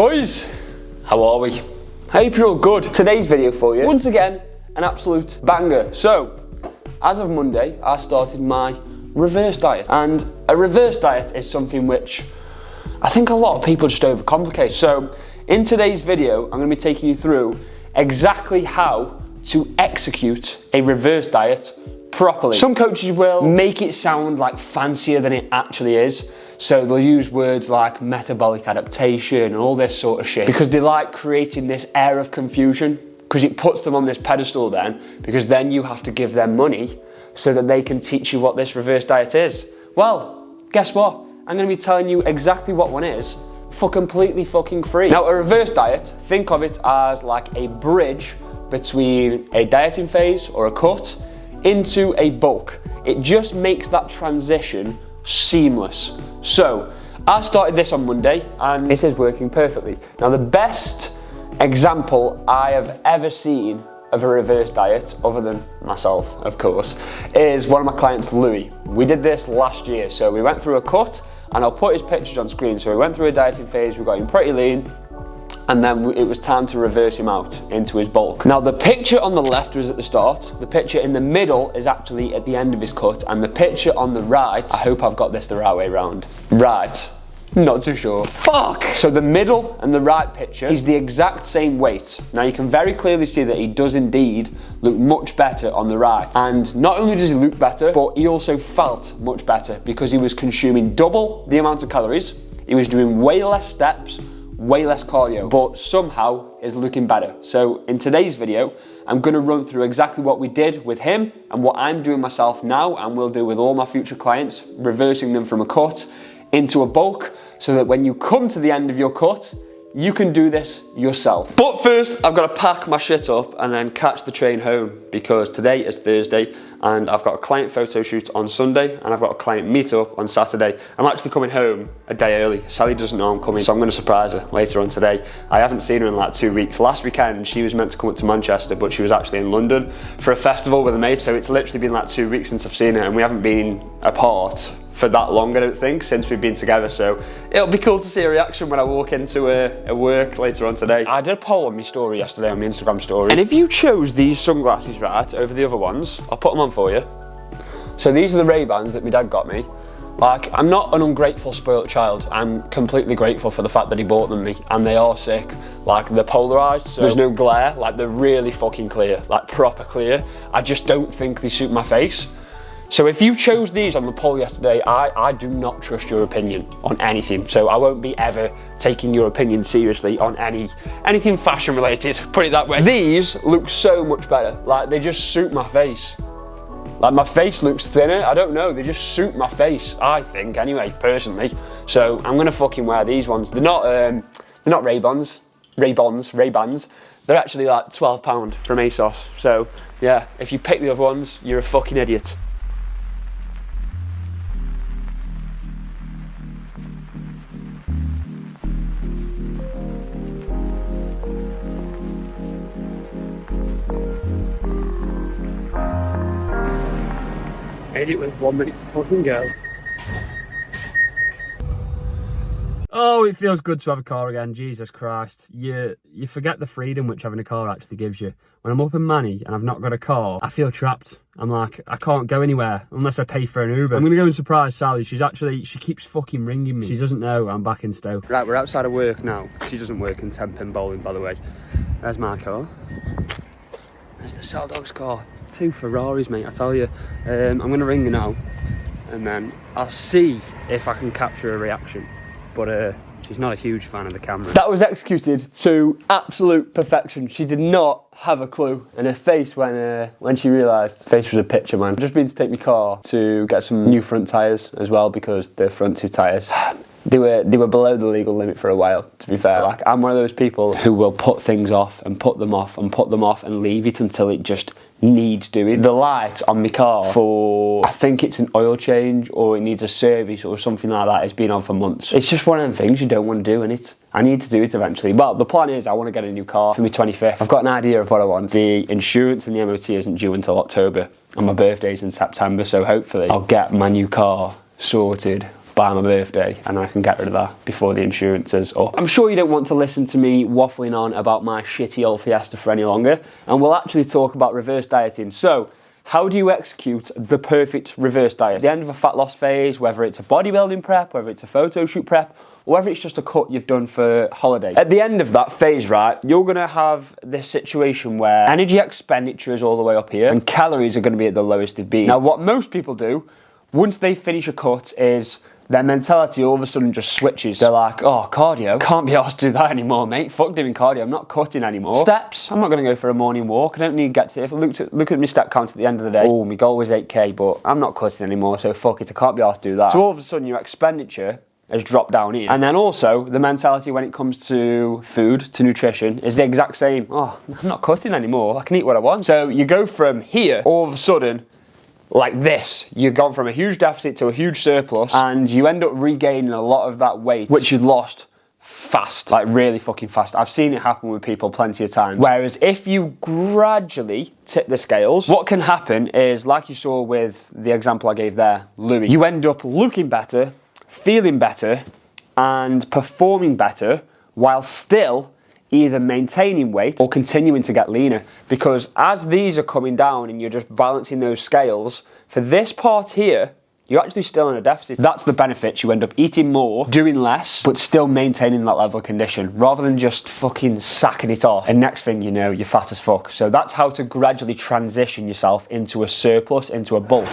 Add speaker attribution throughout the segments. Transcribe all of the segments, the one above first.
Speaker 1: Boys, how are we? I hope you're all good. Today's video for you, once again, an absolute banger. So, as of Monday, I started my reverse diet. And a reverse diet is something which I think a lot of people just overcomplicate. So, in today's video, I'm going to be taking you through exactly how to execute a reverse diet properly. Some coaches will make it sound like fancier than it actually is. So they'll use words like metabolic adaptation and all this sort of shit because they like creating this air of confusion, because it puts them on this pedestal then, because then you have to give them money so that they can teach you what this reverse diet is. Well, guess what? I'm going to be telling you exactly what one is for completely fucking free. Now, a reverse diet, think of it as like a bridge between a dieting phase or a cut into a bulk. It just makes that transition seamless. So, I started this on Monday and it is working perfectly. Now, the best example I have ever seen of a reverse diet, other than myself, of course, is one of my clients, Louis. We did this last year, so we went through a cut, and I'll put his pictures on screen. So we went through a dieting phase, we got him pretty lean, and then it was time to reverse him out into his bulk. Now, the picture on the left was at the start, the picture in the middle is actually at the end of his cut, and the picture on the right, I hope I've got this the right way round. Right, not too sure. Fuck! So the middle and the right picture is the exact same weight. Now, you can very clearly see that he does indeed look much better on the right. And not only does he look better, but he also felt much better because he was consuming double the amount of calories, he was doing way less steps, way less cardio, but somehow is looking better. So in today's video, I'm going to run through exactly what we did with him and what I'm doing myself now and will do with all my future clients, reversing them from a cut into a bulk, so that when you come to the end of your cut, you can do this yourself. But first, I've got to pack my shit up and then catch the train home, because today is Thursday and I've got a client photo shoot on Sunday and I've got a client meetup on Saturday. I'm actually coming home a day early. Sally doesn't know I'm coming, so I'm going to surprise her later on today. I haven't seen her in like 2 weeks. Last weekend, she was meant to come up to Manchester, but she was actually in London for a festival with a mate, so it's literally been like 2 weeks since I've seen her, and we haven't been apart for that long, I don't think, since we've been together. So it'll be cool to see a reaction when I walk into a work later on today. I did a poll on my story yesterday, on my Instagram story, and if you chose these sunglasses right over the other ones, I'll put them on for you. So these are the Ray-Bans that my dad got me. Like, I'm not an ungrateful, spoiled child. I'm completely grateful for the fact that he bought them me, and they are sick. Like, they're polarized, so there's no glare. Like, they're really fucking clear, like proper clear. I just don't think they suit my face. So if you chose these on the poll yesterday, I do not trust your opinion on anything. So I won't be ever taking your opinion seriously on anything fashion related, put it that way. These look so much better. Like, they just suit my face. Like, my face looks thinner, I don't know, they just suit my face, I think, anyway, personally. So I'm gonna fucking wear these ones. They're not Ray-Bans. They're actually like £12 from ASOS. So yeah, if you pick the other ones, you're a fucking idiot. Made it with 1 minute to fucking go. Oh, it feels good to have a car again, Jesus Christ. You forget the freedom which having a car actually gives you. When I'm up in Manny and I've not got a car, I feel trapped. I'm like, I can't go anywhere unless I pay for an Uber. I'm gonna go and surprise Sally. She keeps fucking ringing me. She doesn't know I'm back in Stoke. Right, we're outside of work now. She doesn't work in 10-pin bowling, by the way. There's my car. There's the Cell Dog's car. 2 Ferraris, mate, I tell you. I'm gonna ring her now, and then I'll see if I can capture a reaction. But she's not a huge fan of the camera. That was executed to absolute perfection. She did not have a clue, and her face when she realised, the face was a picture, man. I've just been to take my car to get some new front tyres as well, because the front 2 tyres, they were below the legal limit for a while, to be fair. Like, I'm one of those people who will put things off and put them off and put them off and leave it until it just needs doing. The light on my car for, I think it's an oil change or it needs a service or something like that, it's been on for months. It's just one of them things you don't want to do, and I need to do it eventually. Well, the plan is I want to get a new car for my 25th. I've got an idea of what I want. The insurance and the MOT isn't due until October, and my birthday's in September, so hopefully I'll get my new car sorted by my birthday, and I can get rid of that before the insurance is up. I'm sure you don't want to listen to me waffling on about my shitty old Fiesta for any longer, and we'll actually talk about reverse dieting. So, how do you execute the perfect reverse diet? At the end of a fat loss phase, whether it's a bodybuilding prep, whether it's a photo shoot prep, or whether it's just a cut you've done for holiday. At the end of that phase, right, you're gonna have this situation where energy expenditure is all the way up here, and calories are gonna be at the lowest they've been. Now, what most people do, once they finish a cut, is their mentality all of a sudden just switches. They're like, oh, cardio? Can't be asked to do that anymore, mate. Fuck doing cardio, I'm not cutting anymore. Steps, I'm not gonna go for a morning walk. I don't need to get to it. If look at my step count at the end of the day. Oh, my goal was 8K, but I'm not cutting anymore, so fuck it, I can't be asked to do that. So all of a sudden your expenditure has dropped down here. And then also, the mentality when it comes to food, to nutrition, is the exact same. Oh, I'm not cutting anymore, I can eat what I want. So you go from here, all of a sudden, like this. You've gone from a huge deficit to a huge surplus, and you end up regaining a lot of that weight, which you'd lost fast, like really fucking fast. I've seen it happen with people plenty of times. Whereas if you gradually tip the scales, what can happen is, like you saw with the example I gave there, Louis, you end up looking better, feeling better, and performing better, while still either maintaining weight or continuing to get leaner. Because as these are coming down and you're just balancing those scales, for this part here, you're actually still in a deficit. That's the benefit. You end up eating more, doing less, but still maintaining that level of condition, rather than just fucking sacking it off. And next thing you know, you're fat as fuck. So that's how to gradually transition yourself into a surplus, into a bulk.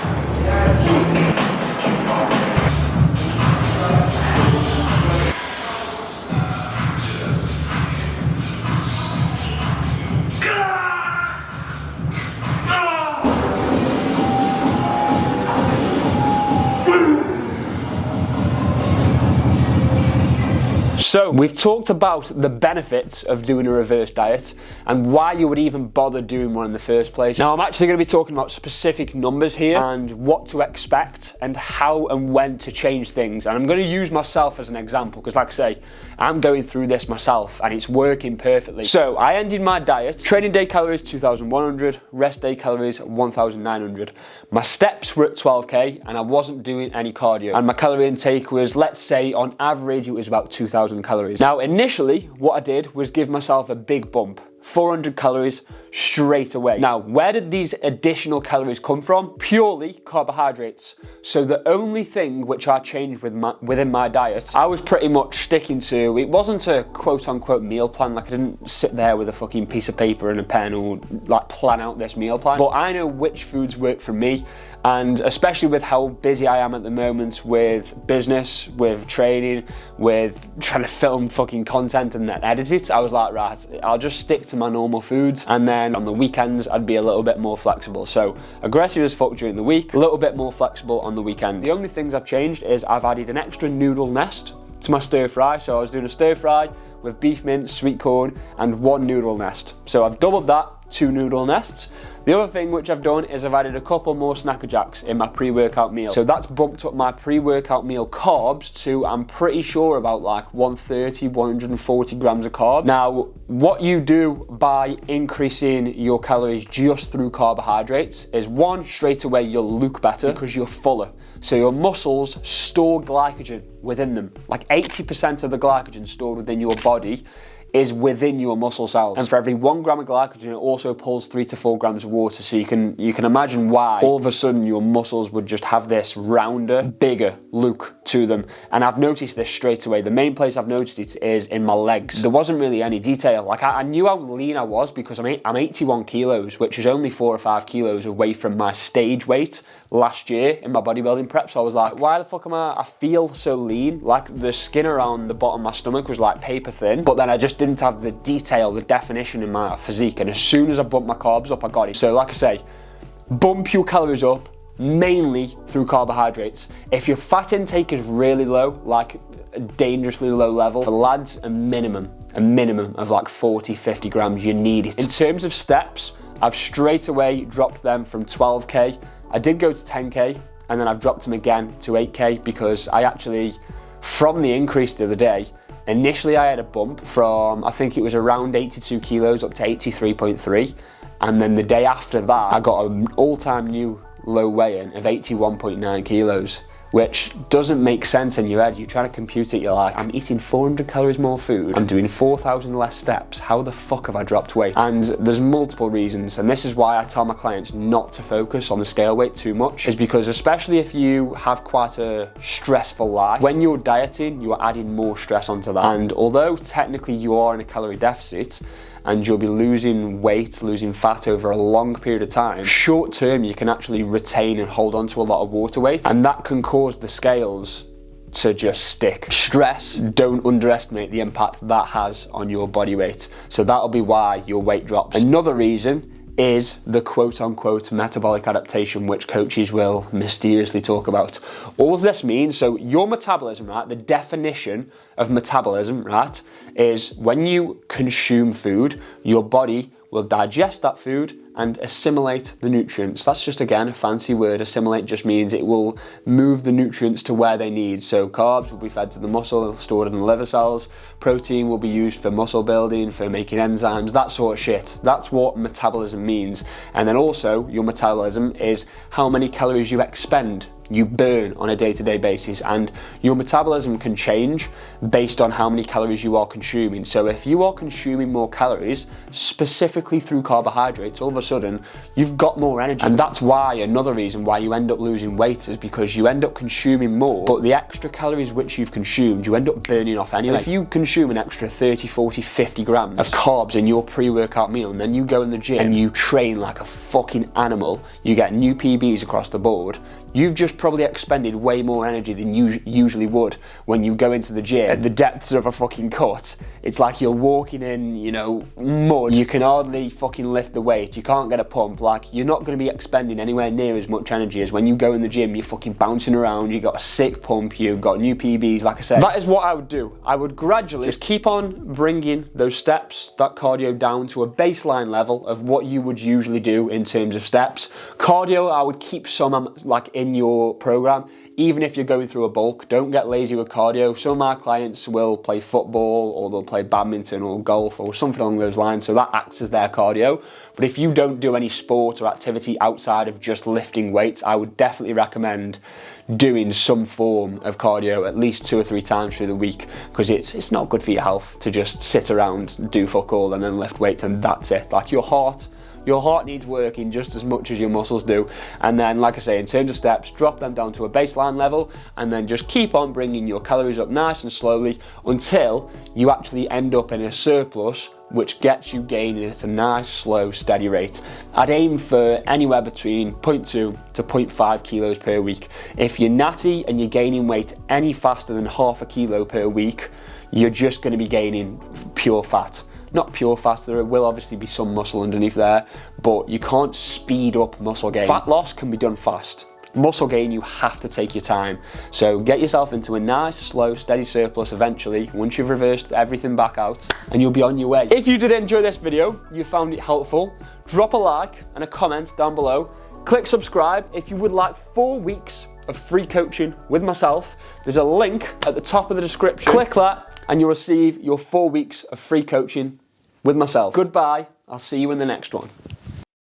Speaker 1: So we've talked about the benefits of doing a reverse diet and why you would even bother doing one in the first place. Now I'm actually going to be talking about specific numbers here and what to expect and how and when to change things. And I'm going to use myself as an example because, like I say, I'm going through this myself and it's working perfectly. So I ended my diet, training day calories 2,100, rest day calories 1,900. My steps were at 12k and I wasn't doing any cardio. And my calorie intake was, let's say on average, it was about 2,000 calories. Now initially what I did was give myself a big bump, 400 calories straight away. Now where did these additional calories come from? Purely carbohydrates. So the only thing which I changed within my diet, I was pretty much sticking to, it wasn't a quote unquote meal plan, like I didn't sit there with a fucking piece of paper and a pen or like plan out this meal plan, but I know which foods work for me. And especially with how busy I am at the moment with business, with training, with trying to film fucking content and then edit it, I was like, right, I'll just stick to my normal foods, and then on the weekends I'd be a little bit more flexible. So aggressive as fuck during the week, a little bit more flexible on the weekend. The only things I've changed is I've added an extra noodle nest to my stir fry. So I was doing a stir fry with beef mince, sweet corn, and 1 noodle nest. So I've doubled that, 2 noodle nests. The other thing which I've done is I've added a couple more Snacker Jacks in my pre-workout meal. So that's bumped up my pre-workout meal carbs to, I'm pretty sure, about like 130, 140 grams of carbs. Now, what you do by increasing your calories just through carbohydrates is, one, straight away you'll look better because you're fuller. So your muscles store glycogen within them. Like 80% of the glycogen stored within your body is within your muscle cells. And for every 1 gram of glycogen, it also pulls 3 to 4 grams of water. So you can imagine why all of a sudden your muscles would just have this rounder, bigger look to them. And I've noticed this straight away. The main place I've noticed it is in my legs. There wasn't really any detail. Like I knew how lean I was because I'm 81 kilos, which is only 4 or 5 kilos away from my stage weight last year in my bodybuilding prep. So I was like, why the fuck am I feel so lean? Like the skin around the bottom of my stomach was like paper thin, but then I just didn't have the detail, the definition in my physique. And as soon as I bumped my carbs up, I got it. So like I say, bump your calories up mainly through carbohydrates. If your fat intake is really low, like a dangerously low level, for lads, a minimum of like 40, 50 grams, you need it. In terms of steps, I've straight away dropped them from 12k. I did go to 10k and then I've dropped them again to 8k because I actually, from the increase the other day, initially I had a bump from, I think it was around 82 kilos up to 83.3. And then the day after that, I got an all-time new low weigh-in of 81.9 kilos. which doesn't make sense in your head. You try to compute it, you're like, I'm eating 400 calories more food, I'm doing 4,000 less steps, how the fuck have I dropped weight? And there's multiple reasons, and this is why I tell my clients not to focus on the scale weight too much, is because especially if you have quite a stressful life, when you're dieting, you are adding more stress onto that. And although technically you are in a calorie deficit, and you'll be losing weight, losing fat over a long period of time, short term you can actually retain and hold on to a lot of water weight, and that can cause the scales to just stick. Stress, don't underestimate the impact that has on your body weight. So that'll be why your weight drops. Another reason is the quote-unquote metabolic adaptation, which coaches will mysteriously talk about. All this means, so your metabolism, right, the definition of metabolism, right, is when you consume food, your body will digest that food and assimilate the nutrients. That's just, again, a fancy word. Assimilate just means it will move the nutrients to where they need. So carbs will be fed to the muscle, stored in the liver cells. Protein will be used for muscle building, for making enzymes, that sort of shit. That's what metabolism means. And then also, your metabolism is how many calories you expend, you burn on a day-to-day basis, and your metabolism can change based on how many calories you are consuming. So if you are consuming more calories, specifically through carbohydrates, all of a sudden you've got more energy. And that's why, another reason why you end up losing weight is because you end up consuming more, but the extra calories which you've consumed, you end up burning off anyway. If you consume an extra 30, 40, 50 grams of carbs in your pre-workout meal, and then you go in the gym and you train like a fucking animal, you get new PBs across the board, you've just probably expended way more energy than you usually would when you go into the gym at the depths of a fucking cut. It's like you're walking in, you know, mud. You can hardly fucking lift the weight. You can't get a pump. Like, you're not going to be expending anywhere near as much energy as when you go in the gym. You're fucking bouncing around. You got a sick pump. You've got new PBs. Like I said, that is what I would do. I would gradually just keep on bringing those steps, that cardio down to a baseline level of what you would usually do in terms of steps. Cardio, I would keep some like in your program, even if you're going through a bulk. Don't get lazy with cardio. Some of my clients will play football, or they'll play badminton or golf or something along those lines, so that acts as their cardio. But if you don't do any sport or activity outside of just lifting weights, I would definitely recommend doing some form of cardio at least 2 or 3 times through the week, because it's not good for your health to just sit around, do fuck all and then lift weights and that's it. Like, your heart needs working just as much as your muscles do. And then, like I say, in terms of steps, drop them down to a baseline level, and then just keep on bringing your calories up nice and slowly until you actually end up in a surplus, which gets you gaining at a nice, slow, steady rate. I'd aim for anywhere between 0.2 to 0.5 kilos per week. If you're natty and you're gaining weight any faster than half a kilo per week, you're just going to be gaining pure fat. Not pure fat, there will obviously be some muscle underneath there, but you can't speed up muscle gain. Fat loss can be done fast. Muscle gain, you have to take your time. So get yourself into a nice, slow, steady surplus eventually, once you've reversed everything back out, and you'll be on your way. If you did enjoy this video, you found it helpful, drop a like and a comment down below. Click subscribe if you would like 4 weeks of free coaching with myself. There's a link at the top of the description. Click that and you'll receive your 4 weeks of free coaching with myself. Goodbye, I'll see you in the next one.